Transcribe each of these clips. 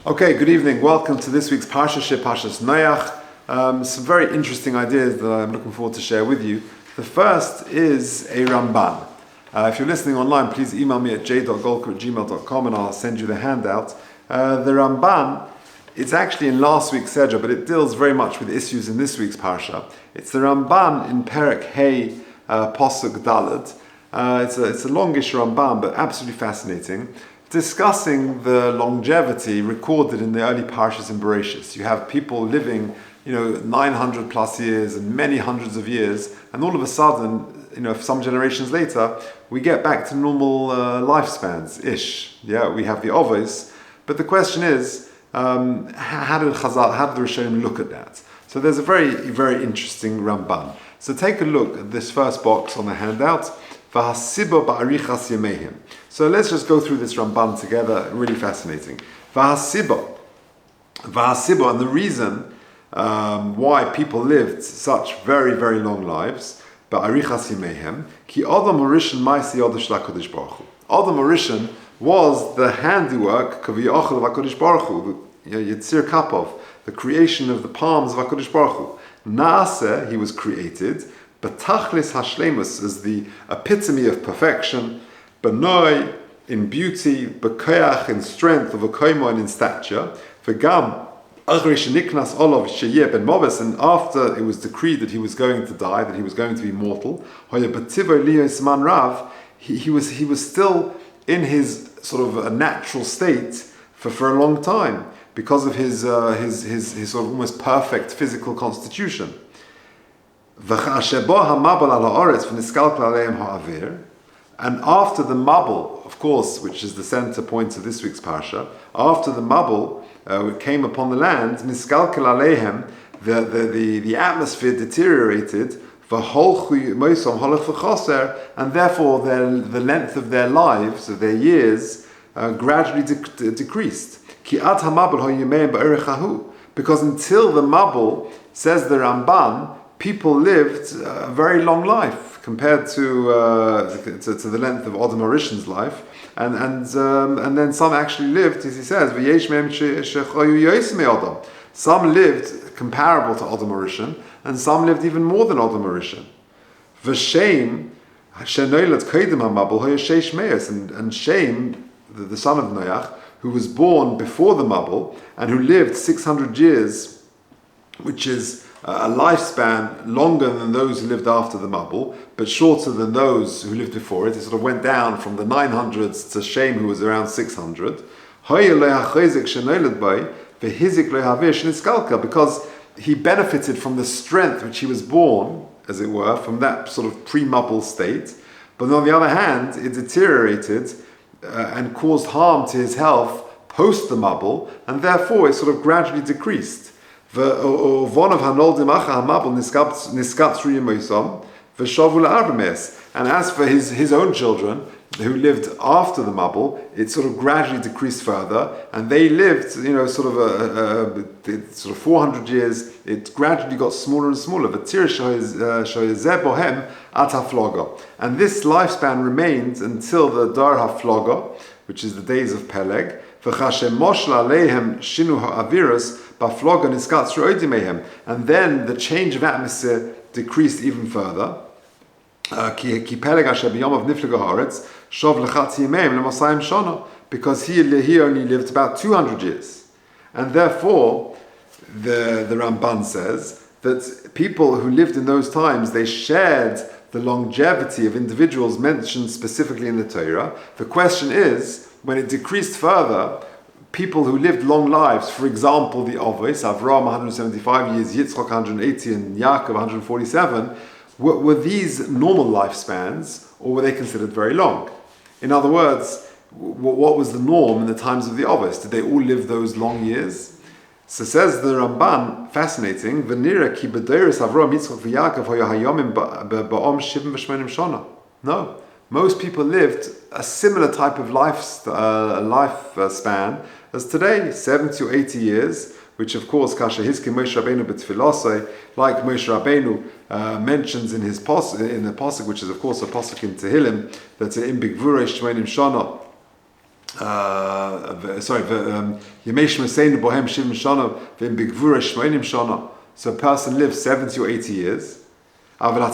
Okay, good evening. Welcome to this week's Parsha, Parshas Noach. Some very interesting ideas that I'm looking forward to share with you. The first is a Ramban. If you're listening online, please email me at j.golker@gmail.com and I'll send you the handout. The Ramban, it's actually in last week's Sedra, but it deals very much with issues in this week's Parsha. It's the Ramban in Perek Hey, Pasuk Daled. It's a longish Ramban, but absolutely fascinating, discussing the longevity recorded in the early Parshas in Bereshis. You have people living, 900 plus years and many hundreds of years, and all of a sudden, some generations later, we get back to normal lifespans-ish. Yeah, we have the Ovis, but the question is, how did the Rishonim look at that? So there's a very, very interesting Ramban. So take a look at this first box on the handout. So let's just go through this Ramban together, really fascinating. And the reason why people lived such very, very long lives, Adam Harishon was the handiwork, Yitzir Kapov, the creation of the palms of HaKadosh Baruch Hu. Naaseh, he was created, B'tachlis hashlemus, is the epitome of perfection, B'noi, in beauty, B'koyach, in strength, V'koimo, and in stature, V'gam, Achri sheniknas olav sheyeh ben moves, and after it was decreed that he was going to die, that he was going to be mortal, Hoya b'tivo liyos man rav, he was still in his sort of a natural state for a long time, because of his sort of almost perfect physical constitution. And after the Mabul, of course, which is the center point of this week's Parsha, after the Mabul came upon the land, the atmosphere deteriorated, and therefore the length of their lives, of their years, gradually decreased. Because until the Mabul, says the Ramban, people lived a very long life compared to the length of Adam Harishon's life, and then some actually lived, as he says, some lived comparable to Adam Harishon, and some lived even more than Adam Harishon. And Shem, the son of Noach, who was born before the Mabul and who lived 600 years, which is a lifespan longer than those who lived after the Mabul, but shorter than those who lived before it. It sort of went down from the 900s to Shem, who was around 600. Because he benefited from the strength which he was born, as it were, from that sort of pre-Mabul state. But on the other hand, it deteriorated and caused harm to his health post the Mabul, and therefore it sort of gradually decreased. And as for his own children who lived after the Mabul, it sort of gradually decreased further, and they lived, sort of 400 years. It gradually got smaller and smaller. And this lifespan remained until the Dar HaFloga, which is the days of Peleg. And then the change of atmosphere decreased even further. Because he only lived about 200 years. And therefore, the Ramban says that people who lived in those times, they shared the longevity of individuals mentioned specifically in the Torah. The question is, when it decreased further, people who lived long lives, for example, the Ovis, Avraham 175 years, Yitzchak 180, and Yaakov 147, were these normal lifespans, or were they considered very long? In other words, what was the norm in the times of the Ovis? Did they all live those long years? So says the Ramban, fascinating, V'nira ki b'deiros Avraham, Yitzchak, v'Yaakov hoya hayomim ba'om shivim v'shmenim shana. No. Most people lived a similar type of lifespan as today, 70 or 80 years, which of course, Kasha Hiski Moshe Rabbeinu b'tfilosai, like Moshe Rabbeinu mentions in the pasuk, which is of course a pasuk in Tehillim, that in Bigvurei Shmenim Shana, So a person lives 70 or 80 years. But the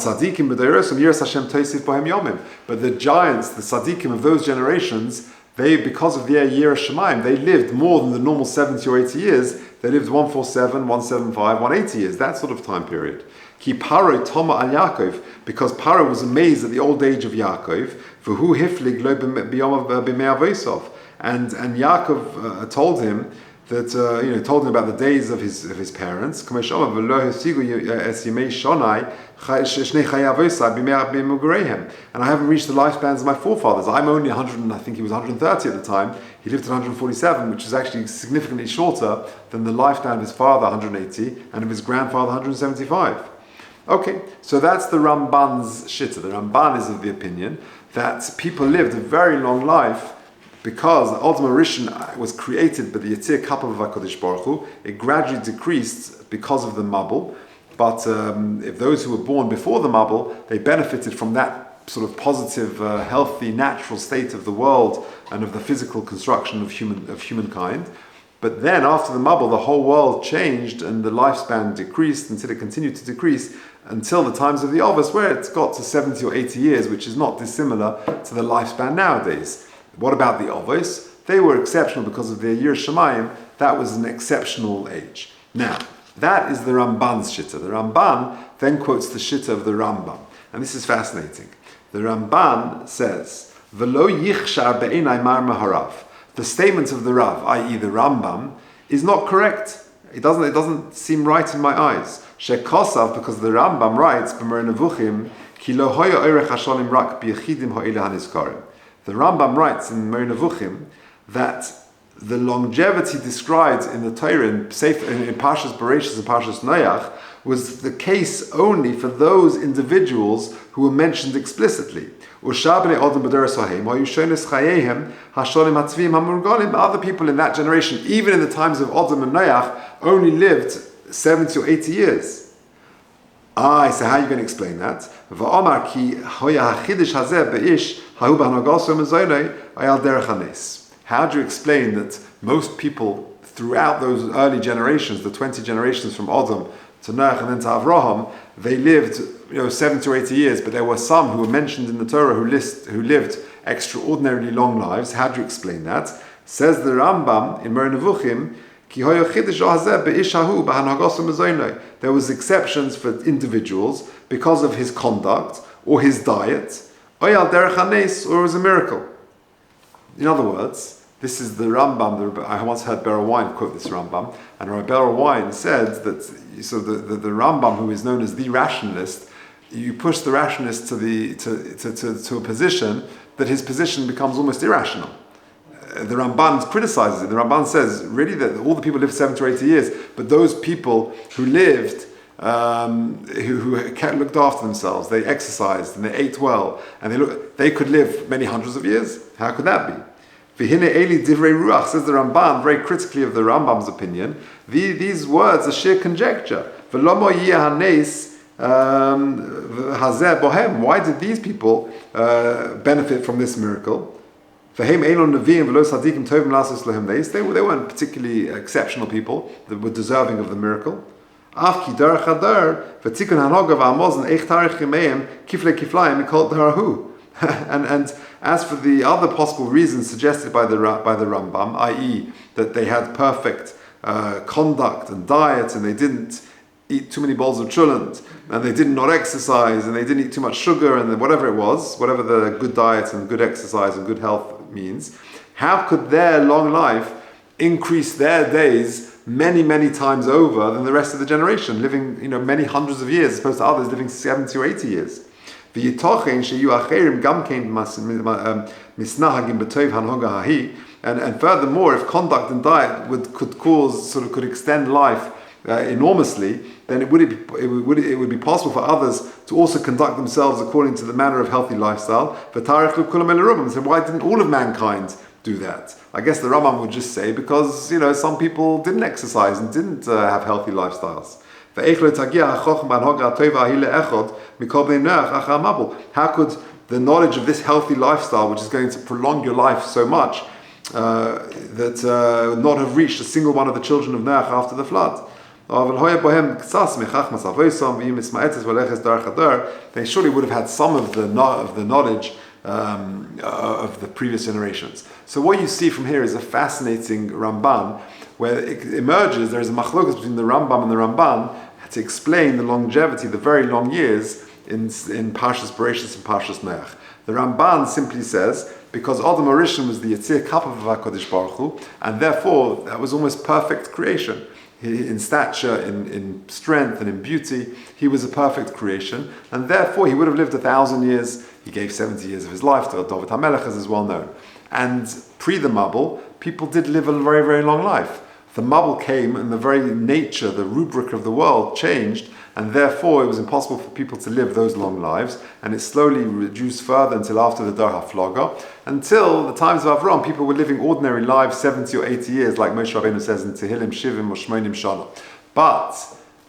giants, the tzaddikim of those generations, they, because of their Yirah Shemaim, they lived more than the normal 70 or 80 years. They lived 147, 175, 180 years, that sort of time period. Ki Paro Toma al Yaakov, because Paro was amazed at the old age of Yaakov. V'hu hiflig lo b'yom b'mei avosov. And Yaakov told him that told him about the days of his parents. And I haven't reached the lifespans of my forefathers. I'm only 100, I think he was 130 at the time. He lived to 147, which is actually significantly shorter than the lifespan of his father, 180, and of his grandfather, 175. Okay, so that's the Ramban's shitta. The Ramban is of the opinion that people lived a very long life because the Adam Rishon was created by the Yitzir Kappa of HaKadosh Baruch Hu. It gradually decreased because of the Mabul, but if those who were born before the Mabul, they benefited from that sort of positive, healthy, natural state of the world and of the physical construction of humankind. But then after the Mabul, the whole world changed and the lifespan decreased until it continued to decrease until the times of the Ovis, where it's got to 70 or 80 years, which is not dissimilar to the lifespan nowadays. What about the Ovis? They were exceptional because of their Yirah Shemayim. That was an exceptional age. Now, that is the Ramban's shitta. The Ramban then quotes the shitta of the Rambam. And this is fascinating. The Ramban says, V'lo yichshar be'enai mar maharav. The statement of the Rav, i.e. the Rambam, is not correct. It doesn't seem right in my eyes. Shekosav, because the Rambam writes, B'mer Nevuchim, ki lo hoya oirech hasholim rak b'yechidim ha'ile hanizkarim. The Rambam writes in Mer Nevuchim that the longevity described in the Torah, in Parshas Bereshis and Parshas Noach, was the case only for those individuals who were mentioned explicitly. Other people in that generation, even in the times of Adam and Noach, only lived 70 or 80 years. So how are you going to explain that? How do you explain that most people throughout those early generations, the 20 generations from Adam to Noach and then to Avraham, they lived 70 or 80 years, but there were some who were mentioned in the Torah who lived extraordinarily long lives. How do you explain that? Says the Rambam in Mer Nevuchim, there was exceptions for individuals because of his conduct or his diet, or it was a miracle. In other words, this is the Rambam. I once heard Beryl Wine quote this Rambam, and Rabbi Beryl Wine said that the Rambam, who is known as the rationalist, you push the rationalist to a position that his position becomes almost irrational. The Ramban criticizes it. The Ramban says, really, that all the people lived 70 or 80 years, but those people who lived, who looked after themselves, they exercised and they ate well, and they could live many hundreds of years. How could that be? V'hine eli divrei ruach, says the Ramban, very critically of the Rambam's opinion, these words are sheer conjecture. V'lomo yeh hanes hazeh bohem. Why did these people benefit from this miracle? They weren't particularly exceptional people that were deserving of the miracle. And as for the other possible reasons suggested by the Rambam, i.e. that they had perfect conduct and diet, and they didn't eat too many bowls of cholent, and they did not exercise, and they didn't eat too much sugar, and whatever it was, whatever the good diet and good exercise and good health means, how could their long life increase their days many, many times over than the rest of the generation, living many hundreds of years, as opposed to others living 70 or 80 years? And furthermore, if conduct and diet could extend life enormously, then it would be possible for others to also conduct themselves according to the manner of healthy lifestyle. So why didn't all of mankind do that? I guess the Rambam would just say because some people didn't exercise and didn't have healthy lifestyles. How could the knowledge of this healthy lifestyle, which is going to prolong your life so much, not have reached a single one of the children of Noach after the flood. They surely would have had some of the knowledge of the previous generations. So what you see from here is a fascinating Ramban, where it emerges there is a machlokas between the Rambam and the Ramban to explain the longevity, the very long years in Parshas Bereshis and Parshas Noach. The Ramban simply says, because Adam Harishon was the Yitzir Kapav of HaKadosh Baruch Hu, and therefore that was almost perfect creation. In stature, in strength, and in beauty, he was a perfect creation, and therefore he would have lived 1,000 years. He gave 70 years of his life to David HaMelech, as is well known. And pre the Mabul, people did live a very, very long life. The Mabul came, and the very nature, the rubric of the world changed, and therefore it was impossible for people to live those long lives, and it slowly reduced further until after the Dar HaFlaga, until the times of Avram, people were living ordinary lives, 70 or 80 years, like Moshe Rabbeinu says in Tehillim, Shivim or Shmonim Shana. But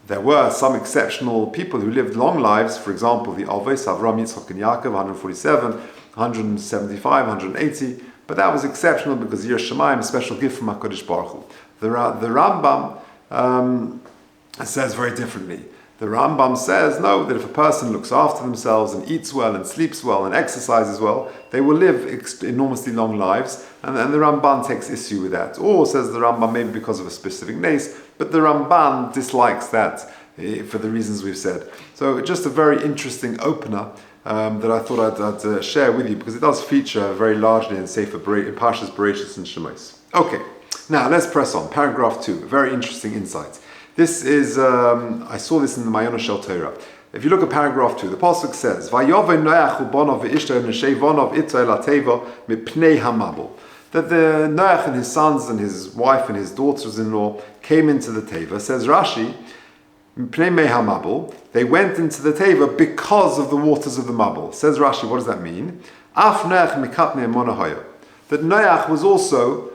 there were some exceptional people who lived long lives, for example, the Avos, Avram, Yitzchak, and Yaakov, 147, 175, 180, but that was exceptional because Yir Shamayim, a special gift from HaKadosh Baruch Hu. The Rambam says very differently. The Rambam says, no, that if a person looks after themselves and eats well and sleeps well and exercises well, they will live enormously long lives, and the Ramban takes issue with that. Or, says the Rambam, maybe because of a specific nace, but the Ramban dislikes that for the reasons we've said. So just a very interesting opener that I thought I'd share with you, because it does feature very largely in Parshas Bereshis and Shemos. Okay, now let's press on. Paragraph 2, a very interesting insight. This is, I saw this in the Mayona Shel Torah. If you look at paragraph 2, the Pasuk says, Vayovei Noach u'bonav ve'ishto v'neshei vonav itzo el hateva mipnei hamabel. That the Noach and his sons and his wife and his daughters-in-law came into the Teva. Says Rashi, mipnei hamabel, they went into the Teva because of the waters of the Mabel. Says Rashi, what does that mean? Af Noach mikatnei emunah hoya. That Noach was also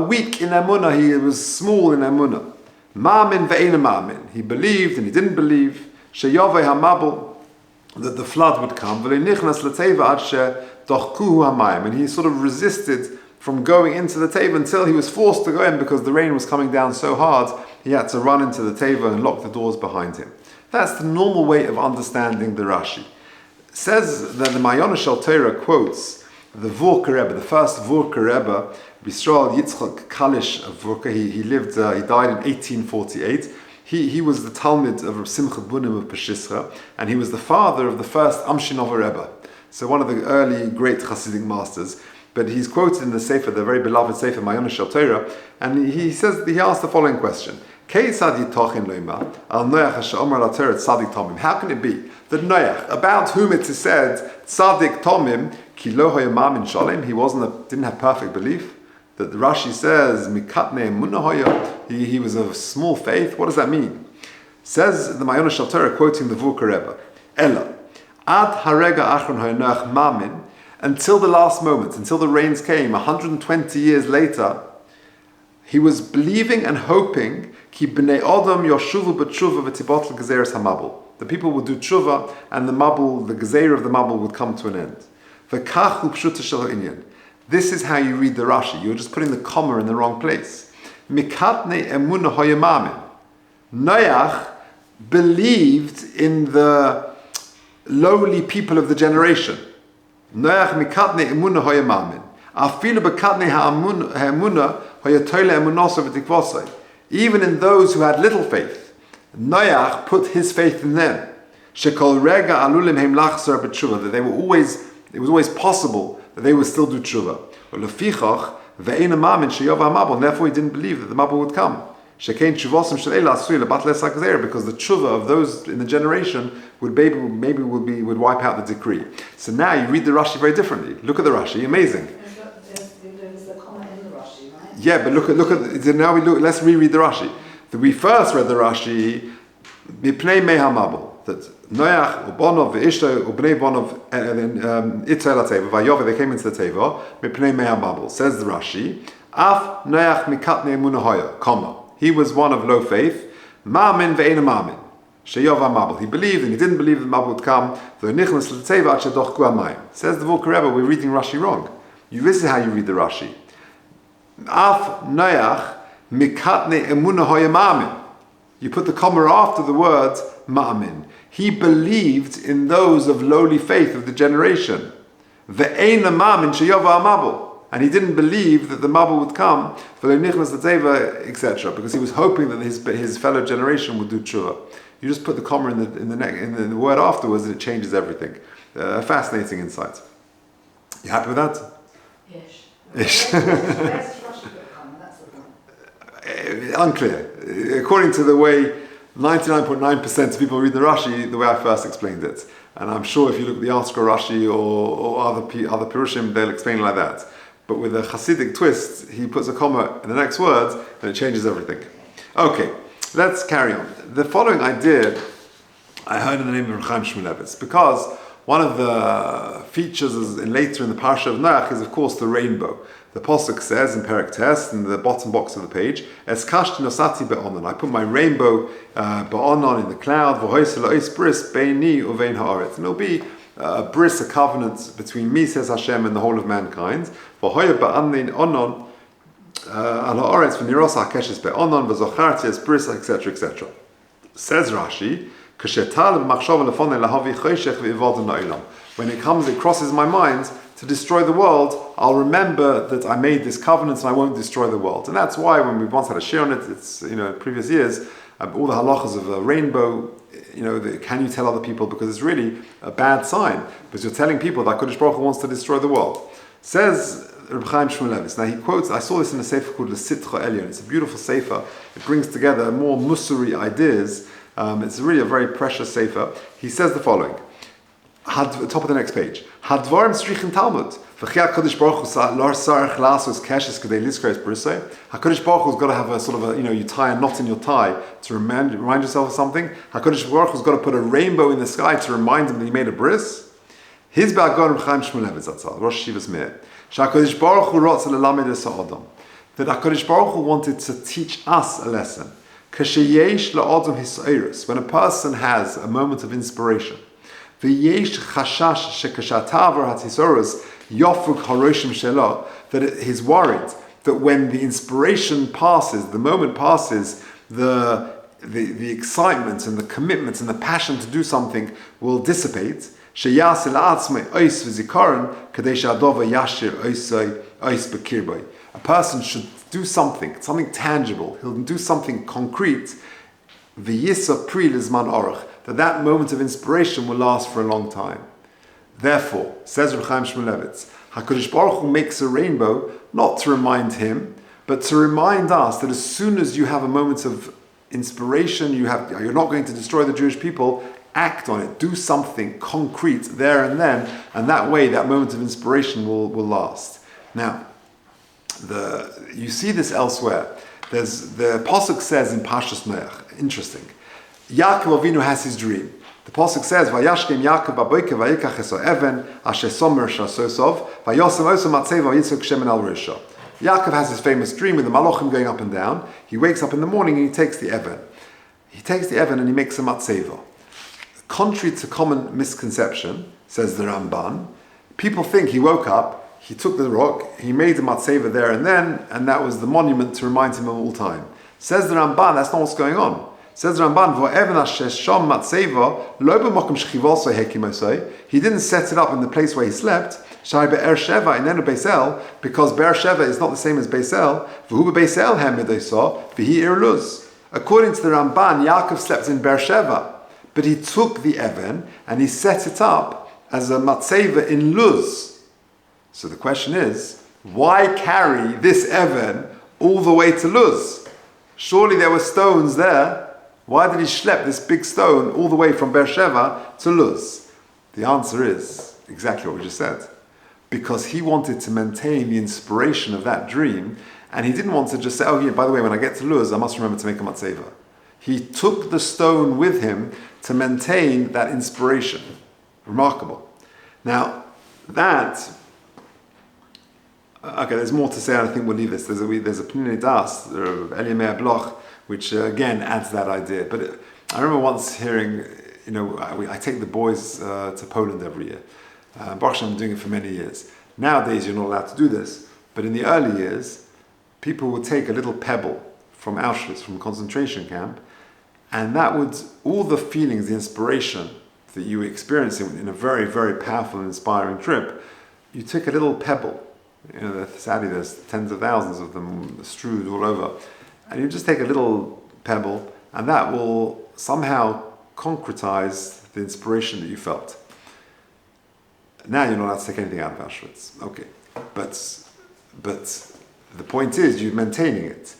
weak in emunah, he was small in emunah. Ma'amin ve'ena ma'amin. He believed and he didn't believe. Sheyovei hamabel, that the flood would come. V'leinichnas l'teva ad she'dochkuhu hamayim. And he sort of resisted from going into the teva until he was forced to go in because the rain was coming down so hard. He had to run into the teva and lock the doors behind him. That's the normal way of understanding the Rashi. It says that the Mayona Shel Torah quotes the Golker Rebbe, the first Golker Rebbe, Bishral Yitzchak Kalish of Golker. He died in 1848. He was the Talmid of Reb Simcha Bunim of Peshischa, and he was the father of the first Amshinover Rebbe. So one of the early great Hasidic masters. But he's quoted in the Sefer, the very beloved Sefer Mayona Shel Torah, and he asked the following question: How can it be that Noach, about whom it is said Tzadik Tomim Ki lo hoya ma'amin shalem, he didn't have perfect belief? That the Rashi says Mikatne emunah hoya, he was of small faith. What does that mean? Says the Mayona Shel Torah, quoting the Golker Rebbe, Ella ad harega achron hoya Noach ma'amin, until the last moment, until the rains came 120 years later, he was believing and hoping ki b'nei adam yoshuvu b'tshuva v'tibotl gezeres hamabel. The people would do tshuva, and the mabul, the gezer of the mabul, would come to an end. V'kach hu pshuta shel ha'inyan. This is how you read the Rashi. You're just putting the comma in the wrong place. Mikatne emunah hoya ma'amin. Noach believed in the lowly people of the generation. Noach mikatne emunah hoya ma'amin. Afilu bekatne ha'emunah hoya toile emunoso v'tikvosai. Even in those who had little faith, Noach put his faith in them. Shekol rega alulim heim lachzor b'tshuva. That it was always possible that they would still do tshuva. Ulefichach ve'ena ma'amin sheyov ha'mabel. Therefore, he didn't believe that the mabel would come. Shekein tshuvosim shel eila asui lebat les ha'gezer, because the tshuva of those in the generation would wipe out the decree. So now you read the Rashi very differently. Look at the Rashi, amazing. There's a comma in the Rashi, right? Yeah, but let's reread the Rashi. We first read the Rashi mipnei mehamabel, that Noach ubonov ve'ishto ubnei bonov itzel hateva vayove, they came into the teva mipnei mehamabel. Says the Rashi, af Noach mikatnei emunah hoya, comma, he was one of low faith, ma'amin ve'ena ma'amin sheyov ha'mabel. He believed and he didn't believe the mabel would come. V'nichnas l'teva ad shedochku hamayim. Says the Golker Rebbe, we're reading Rashi wrong. This is how you read the Rashi. Af Noach mikatne emuna hoyamamin. You put the comma after the word ma'amin. He believed in those of lowly faith of the generation. Ve'eina ma'amin sheyova amabel. And he didn't believe that the mabel would come, etc., because he was hoping that his fellow generation would do tshuva. You just put the comma in the word afterwards, and it changes everything. Fascinating insight. You happy with that? Ish. Ish. Where's Rashi got comma? That's the point. Unclear. According to the way 99.9% of people read the Rashi, the way I first explained it. And I'm sure if you look at the Article Rashi or other Pirushim, they'll explain it like that. But with a Hasidic twist, he puts a comma in the next word, and it changes everything. Okay, let's carry on. The following idea I heard in the name of Rabbi Shmulevitz, because one of the features later in the Parsha of Noach is, of course, the rainbow. The Pasuk says in Perek Tes, in the bottom box of the page, Es kashti nosati be'onon. I put my rainbow be'onon in the cloud, v'hois lo'is bris beini uvein ha'aretz. And it'll be a bris, a covenant between me, says Hashem, and the whole of mankind. V'hoya ba'anin onon al ha'aretz v'niros ha'keshes be'onon v'zocharti es bris, etc., etc. Says Rashi, when it comes, it crosses my mind to destroy the world, I'll remember that I made this covenant and I won't destroy the world. And that's why when we once had a shiur on it, it's, in previous years, all the halachas of a rainbow, can you tell other people? Because it's really a bad sign, because you're telling people that Kodesh Baruch Hu wants to destroy the world. Says Rabbi Shmulevitz. Now he quotes, I saw this in a sefer called L'Sitcha Elyon. It's a beautiful sefer. It brings together more musari ideas. It's really a very precious sefer. He says the following, top of the next page. Hadvarim strichen Talmud. HaKadosh Baruch Hu's got to have a sort of you tie a knot in your tie to remind yourself of something. HaKadosh Baruch Hu's got to put a rainbow in the sky to remind him that he made a bris. His Ba'agon Chaim Shmulevitz Zatzal, Rosh Yeshivas Meir. HaKadosh Baruch Hu rotz lelamed es ha'adam. That HaKadosh Baruch Hu wanted to teach us a lesson. When a person has a moment of inspiration, that he's worried that when the inspiration passes, the moment passes, the excitement and the commitment and the passion to do something will dissipate. A person should do something tangible. He'll do something concrete. That moment of inspiration will last for a long time. Therefore, says Rabbi Shmulevitz, HaKadosh Baruch Hu makes a rainbow not to remind him, but to remind us that as soon as you have a moment of inspiration, you're not going to destroy the Jewish people. Act on it. Do something concrete there and then, and that way, that moment of inspiration will last. Now, you see this elsewhere. The Pasuk says in Parshas Noach, interesting. Yaakov Avinu has his dream. The Pasuk says, "Vayashkem Yaakov b'boker vayikach es ha'even asher somer shasosov vayosem oso matzeva v'yitzok shemen al risha." Yaakov has his famous dream with the malachim going up and down. He wakes up in the morning and he takes the even. And he makes a matzeva. Contrary to common misconception, says the Ramban, people think he woke up, he took the rock, he made a matzeva there and then, and that was the monument to remind him of all time. Says the Ramban, that's not what's going on. Says the Ramban, he didn't set it up in the place where he slept, because Be'er Sheva is not the same as Beisel. According to the Ramban, Yaakov slept in Be'er Sheva, but he took the Even and he set it up as a matzeva in Luz. So the question is, why carry this Even all the way to Luz? Surely there were stones there. Why did he schlep this big stone all the way from Beersheba to Luz? The answer is exactly what we just said. Because he wanted to maintain the inspiration of that dream, and he didn't want to just say, oh yeah, by the way, when I get to Luz, I must remember to make a matzeva. He took the stone with him to maintain that inspiration. Remarkable. Now, there's more to say, and I think we'll leave this. There's a Pnei Das, Eliyahu Bloch, which again adds that idea. But I remember once hearing, I take the boys to Poland every year. Baruch Hashem, I'm doing it for many years. Nowadays, you're not allowed to do this. But in the early years, people would take a little pebble from Auschwitz, from a concentration camp, and that would, all the feelings, the inspiration that you were experiencing in a very, very powerful and inspiring trip, you took a little pebble. Sadly there's tens of thousands of them strewed all over. And you just take a little pebble, and that will somehow concretize the inspiration that you felt. Now you're not allowed to take anything out of Auschwitz. Okay. But the point is, you're maintaining it.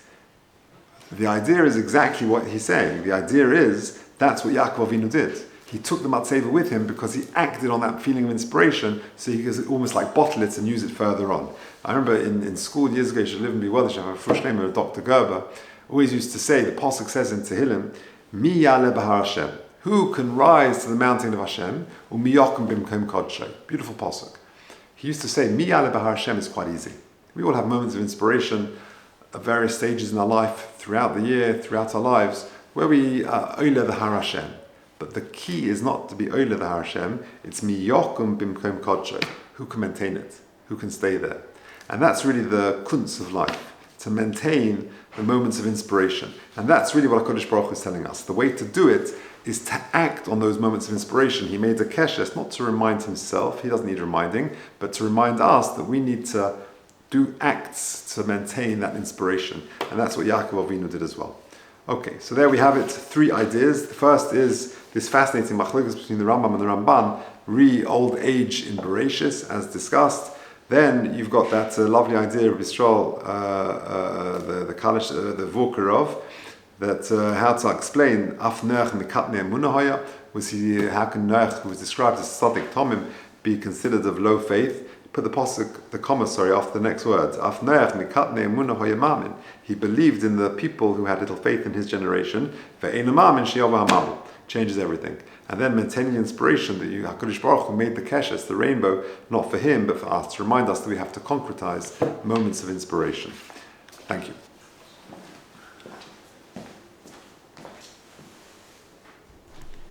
The idea is exactly what he's saying. The idea is, that's what Yaakov Avinu did. He took the matzeva with him because he acted on that feeling of inspiration, so he could almost like bottle it and use it further on. I remember in school years ago, you should live and be well, I have a fresh name of Dr. Gerber, always used to say, the Pasuk says in Tehillim, Mi yale b'har Hashem, who can rise to the mountain of Hashem, u'mi yokum b'mkom kodshay. Beautiful Pasuk. He used to say, Mi yale b'har Hashem is quite easy. We all have moments of inspiration at various stages in our life, throughout the year, throughout our lives, where we are oile b'har Hashem. But the key is not to be oile b'har Hashem, it's mi yokum b'mkom kodshay. Who can maintain it? Who can stay there? And that's really the kunz of life, to maintain the moments of inspiration. And that's really what HaKadosh Baruch Hu is telling us. The way to do it is to act on those moments of inspiration. He made a keshes, not to remind himself, he doesn't need reminding, but to remind us that we need to do acts to maintain that inspiration. And that's what Yaakov Avinu did as well. Okay, so there we have it, 3 ideas. The first is this fascinating machlokes between the Rambam and the Ramban, old age in Bereshis, as discussed. Then you've got that lovely idea of Yisrael, the Kalish, the Volker that how to explain Af Noach Mikatne Munahaya, how can Noach, who was described as Tzaddik Tomim, be considered of low faith? Put the pasuk, the comma, after the next words. Af Noach Mikatne Munahaya Mamin. He believed in the people who had little faith in his generation. Ve'ena Mamin She'yava Hamamu. Changes everything. And then maintaining inspiration that HaKadosh Baruch Hu made the keshes, the rainbow, not for him, but for us, to remind us that we have to concretize moments of inspiration. Thank you.